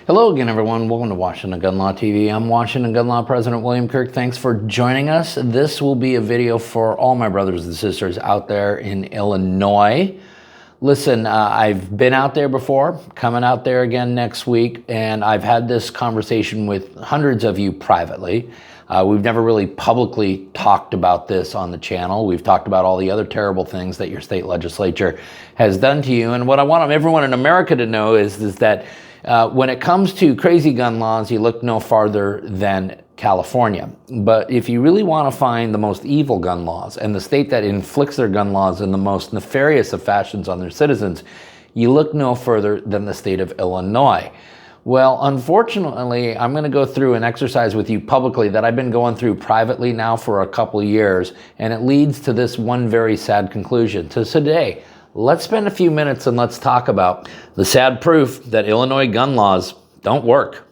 Hello again, everyone. Welcome to Washington Gun Law TV. I'm Washington Gun Law President William Kirk. Thanks for joining us. This will be a video for all my brothers and sisters out there in Illinois. Listen, I've been out there before, coming out there again next week, and I've had this conversation with hundreds of you privately. We've never really publicly talked about this on the channel. We've talked about all the other terrible things that your state legislature has done to you. And what I want everyone in America to know is that when it comes to crazy gun laws, you look no farther than California. But if you really want to find the most evil gun laws and the state that inflicts their gun laws in the most nefarious of fashions on their citizens, you look no further than the state of Illinois. Well, unfortunately, I'm going to go through an exercise with you publicly that I've been going through privately now for a couple of years, and it leads to this one very sad conclusion. So today, let's spend a few minutes and let's talk about the sad proof that Illinois gun laws don't work.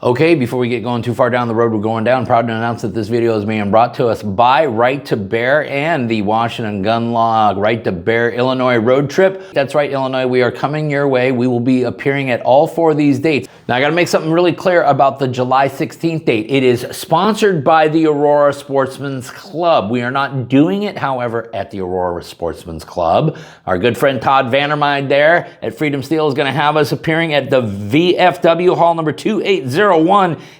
Okay, before we get going too far down the road we're going down, proud to announce that this video is being brought to us by Right to Bear and the Washington Gun Law Right to Bear Illinois road trip. That's right, Illinois, we are coming your way. We will be appearing at all four of these dates. Now, I got to make something really clear about the July 16th date. It is sponsored by the Aurora Sportsman's Club. We are not doing it, however, at the Aurora Sportsman's Club. Our good friend Todd Vandermeide there at Freedom Steel is going to have us appearing at the VFW Hall number 280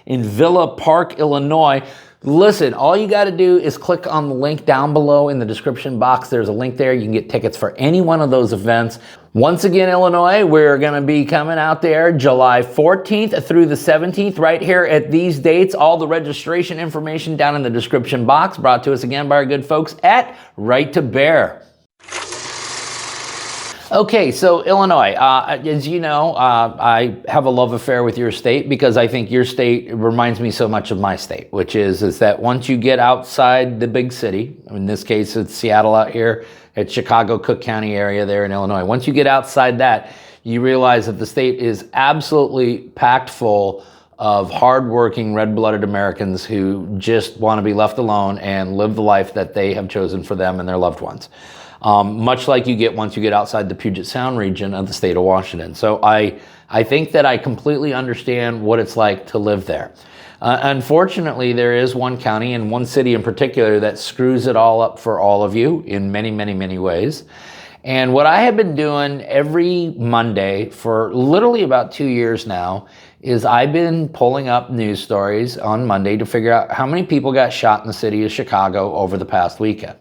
in Villa Park, Illinois. Listen, all you got to do is click on the link down below in the description box. There's a link there. You can get tickets for any one of those events. Once again, Illinois, we're going to be coming out there July 14th through the 17th right here at these dates. All the registration information down in the description box, brought to us again by our good folks at Right to Bear. Okay, so Illinois, as you know, I have a love affair with your state because I think your state reminds me so much of my state, which is that once you get outside the big city, in this case it's Seattle out here, it's Chicago, Cook County area there in Illinois. Once you get outside that, you realize that the state is absolutely packed full of hardworking, red-blooded Americans who just want to be left alone and live the life that they have chosen for them and their loved ones. Much like you get once you get outside the Puget Sound region of the state of Washington. So I think that I completely understand what it's like to live there. Unfortunately, there is one county and one city in particular that screws it all up for all of you in many, many, many ways. And what I have been doing every Monday for literally about 2 years now is I've been pulling up news stories on Monday to figure out how many people got shot in the city of Chicago over the past weekend.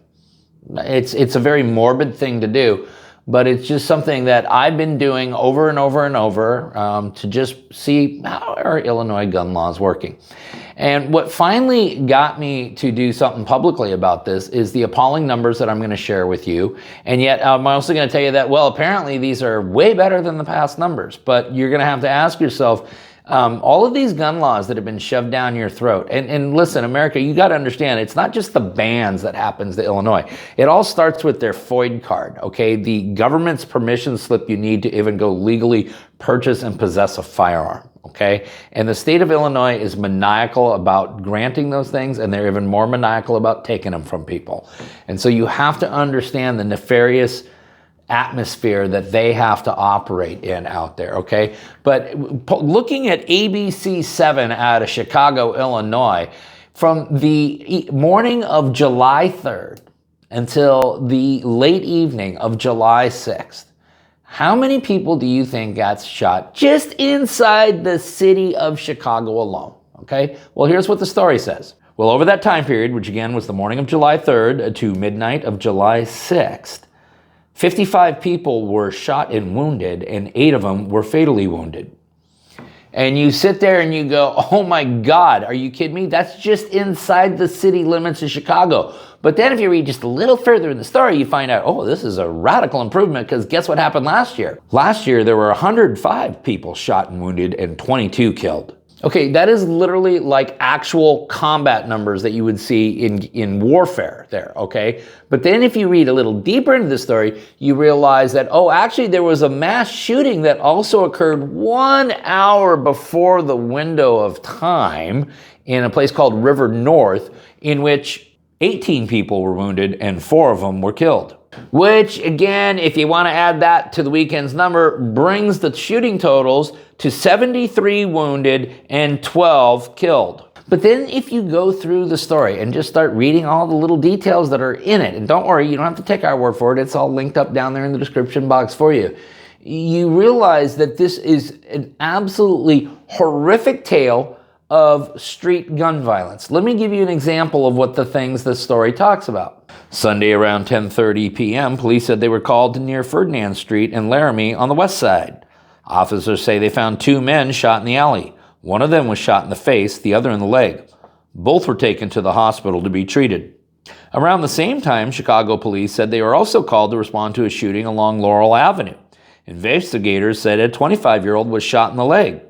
It's a very morbid thing to do, but it's just something that I've been doing over and over and over to just see how are Illinois gun laws working. And what finally got me to do something publicly about this is the appalling numbers that I'm going to share with you. And yet I'm also going to tell you that, well, apparently these are way better than the past numbers, but you're going to have to ask yourself, all of these gun laws that have been shoved down your throat. And listen, America, you got to understand, it's not just the bans that happens to Illinois. It all starts with their FOID card, okay? The government's permission slip you need to even go legally purchase and possess a firearm, okay? And the state of Illinois is maniacal about granting those things, and they're even more maniacal about taking them from people. And so you have to understand the nefarious atmosphere that they have to operate in out there, okay? But looking at ABC 7 out of Chicago, Illinois, from the morning of July 3rd until the late evening of July 6th, how many people do you think got shot just inside the city of Chicago alone, okay? Well, here's what the story says. Well, over that time period, which again was the morning of July 3rd to midnight of July 6th, 55 people were shot and wounded, and 8 of them were fatally wounded. And you sit there and you go, oh my God, are you kidding me? That's just inside the city limits of Chicago. But then if you read just a little further in the story, you find out, oh, this is a radical improvement, because guess what happened last year? Last year, there were 105 people shot and wounded and 22 killed. Okay, that is literally like actual combat numbers that you would see in warfare there, okay? But then if you read a little deeper into the story, you realize that, oh, actually there was a mass shooting that also occurred 1 hour before the window of time in a place called River North, in which 18 people were wounded and 4 of them were killed. Which, again, if you want to add that to the weekend's number, brings the shooting totals to 73 wounded and 12 killed. But then if you go through the story and just start reading all the little details that are in it, and don't worry, you don't have to take our word for it, it's all linked up down there in the description box for you, you realize that this is an absolutely horrific tale of street gun violence. Let me give you an example of what the things this story talks about. Sunday around 10:30 p.m., police said they were called to near Ferdinand Street in Laramie on the west side. Officers say they found 2 men shot in the alley. One of them was shot in the face, the other in the leg. Both were taken to the hospital to be treated. Around the same time, Chicago police said they were also called to respond to a shooting along Laurel Avenue. Investigators said a 25-year-old was shot in the leg.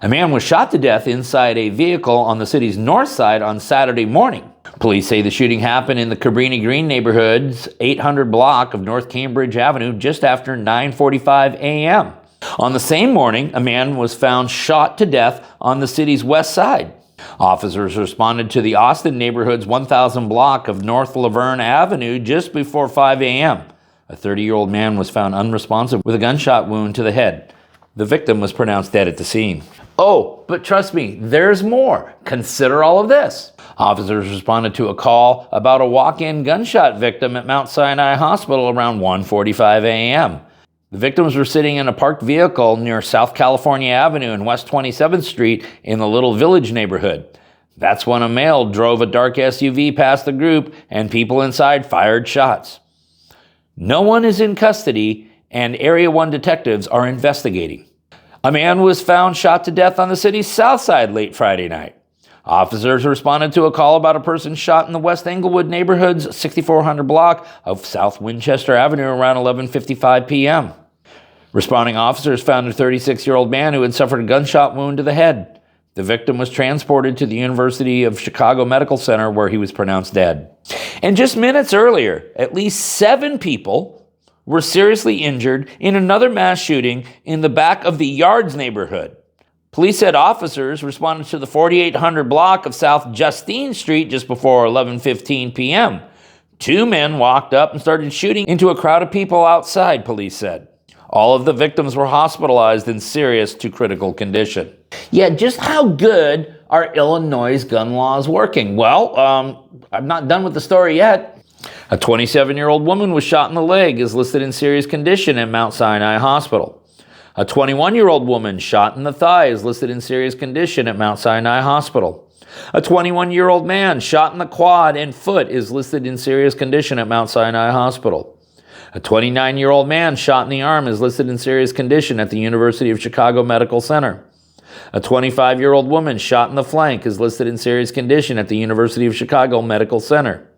A man was shot to death inside a vehicle on the city's north side on Saturday morning. Police say the shooting happened in the Cabrini Green neighborhood's 800 block of North Cambridge Avenue just after 9:45 a.m. On the same morning, a man was found shot to death on the city's west side. Officers responded to the Austin neighborhood's 1000 block of North Laverne Avenue just before 5 a.m. A 30-year-old man was found unresponsive with a gunshot wound to the head. The victim was pronounced dead at the scene. Oh, but trust me, there's more. Consider all of this. Officers responded to a call about a walk-in gunshot victim at Mount Sinai Hospital around 1:45 a.m. The victims were sitting in a parked vehicle near South California Avenue and West 27th Street in the Little Village neighborhood. That's when a male drove a dark SUV past the group and people inside fired shots. No one is in custody and Area 1 detectives are investigating. A man was found shot to death on the city's south side late Friday night. Officers responded to a call about a person shot in the West Englewood neighborhood's 6400 block of South Winchester Avenue around 11:55 p.m. Responding officers found a 36-year-old man who had suffered a gunshot wound to the head. The victim was transported to the University of Chicago Medical Center where he was pronounced dead. And just minutes earlier, at least 7 people were seriously injured in another mass shooting in the back of the Yards neighborhood. Police said officers responded to the 4800 block of South Justine Street just before 11:15 p.m. 2 men walked up and started shooting into a crowd of people outside, police said. All of the victims were hospitalized in serious to critical condition. Yeah, just how good are Illinois' gun laws working? Well, I'm not done with the story yet. A 27-year-old woman was shot in the leg, is listed in serious condition at Mount Sinai Hospital. A 21-year-old woman shot in the thigh is listed in serious condition at Mount Sinai Hospital. A 21-year-old man shot in the quad and foot is listed in serious condition at Mount Sinai Hospital. A 29-year-old man shot in the arm is listed in serious condition at the University of Chicago Medical Center. A 25-year-old woman shot in the flank is listed in serious condition at the University of Chicago Medical Center.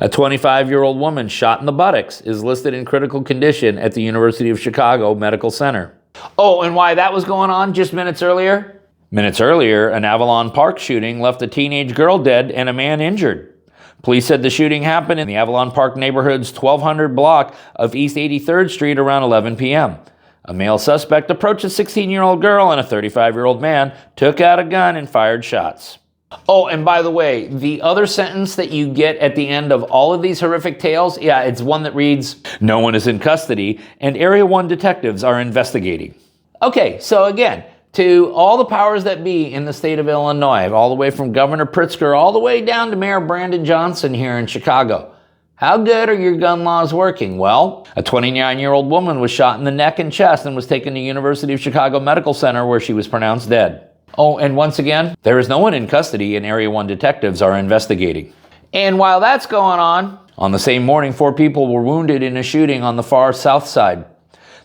A 25-year-old woman shot in the buttocks is listed in critical condition at the University of Chicago Medical Center. Oh, and why that was going on just minutes earlier? Minutes earlier, an Avalon Park shooting left a teenage girl dead and a man injured. Police said the shooting happened in the Avalon Park neighborhood's 1200 block of East 83rd Street around 11 p.m. A male suspect approached a 16-year-old girl and a 35-year-old man took out a gun and fired shots. Oh, and by the way, the other sentence that you get at the end of all of these horrific tales, it's one that reads, "No one is in custody and Area 1 detectives are investigating." Okay, so again, to all the powers that be in the state of Illinois, all the way from Governor Pritzker all the way down to Mayor Brandon Johnson here in Chicago, how good are your gun laws working? Well, a 29-year-old woman was shot in the neck and chest and was taken to University of Chicago Medical Center where she was pronounced dead. Oh, and once again, there is no one in custody and Area 1 detectives are investigating. And while that's going on the same morning, 4 people were wounded in a shooting on the far south side.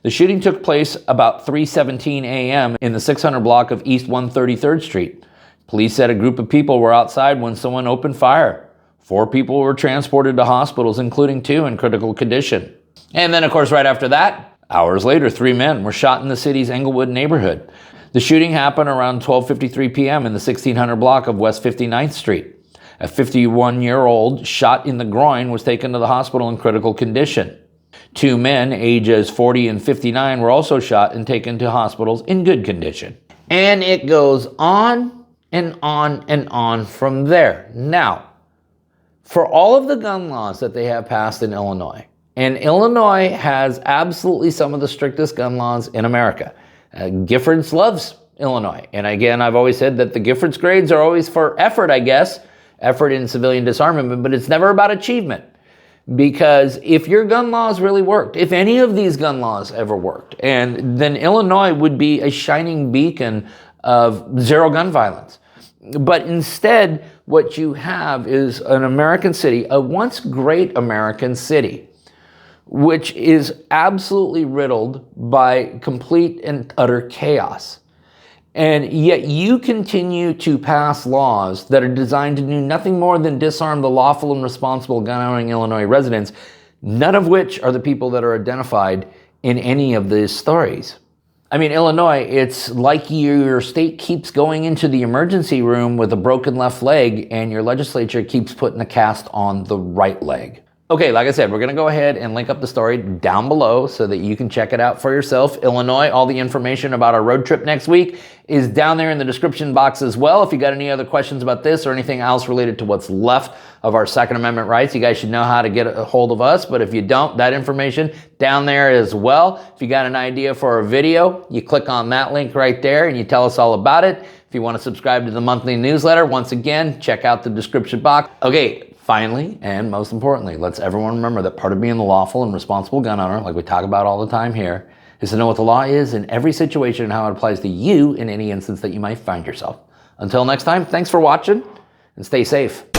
The shooting took place about 3:17 a.m. in the 600 block of East 133rd Street. Police said a group of people were outside when someone opened fire. 4 people were transported to hospitals, including 2 in critical condition. And then, of course, right after that, hours later, 3 men were shot in the city's Englewood neighborhood. The shooting happened around 12:53 p.m. in the 1600 block of West 59th Street. A 51-year-old shot in the groin was taken to the hospital in critical condition. 2 men, ages 40 and 59, were also shot and taken to hospitals in good condition. And it goes on and on and on from there. Now, For all of the gun laws that they have passed in Illinois, and Illinois has absolutely some of the strictest gun laws in America. Giffords loves Illinois. And again, I've always said that the Giffords grades are always for effort, I guess, effort in civilian disarmament, but it's never about achievement. Because if your gun laws really worked, if any of these gun laws ever worked, and then Illinois would be a shining beacon of zero gun violence. But instead, what you have is an American city, a once great American city, which is absolutely riddled by complete and utter chaos. And yet you continue to pass laws that are designed to do nothing more than disarm the lawful and responsible gun-owning Illinois residents, none of which are the people that are identified in any of these stories. I mean, Illinois, it's like your state keeps going into the emergency room with a broken left leg and your legislature keeps putting the cast on the right leg. Okay, like I said, we're going to go ahead and link up the story down below so that you can check it out for yourself. Illinois, all the information about our road trip next week is down there in the description box as well. If you got any other questions about this or anything else related to what's left of our Second Amendment rights, you guys should know how to get a hold of us. But if you don't, that information down there as well. If you got an idea for a video, you click on that link right there and you tell us all about it. If you want to subscribe to the monthly newsletter, once again, check out the description box. Okay. Finally, and most importantly, let's everyone remember that part of being the lawful and responsible gun owner, like we talk about all the time here, is to know what the law is in every situation and how it applies to you in any instance that you might find yourself. Until next time, thanks for watching and stay safe.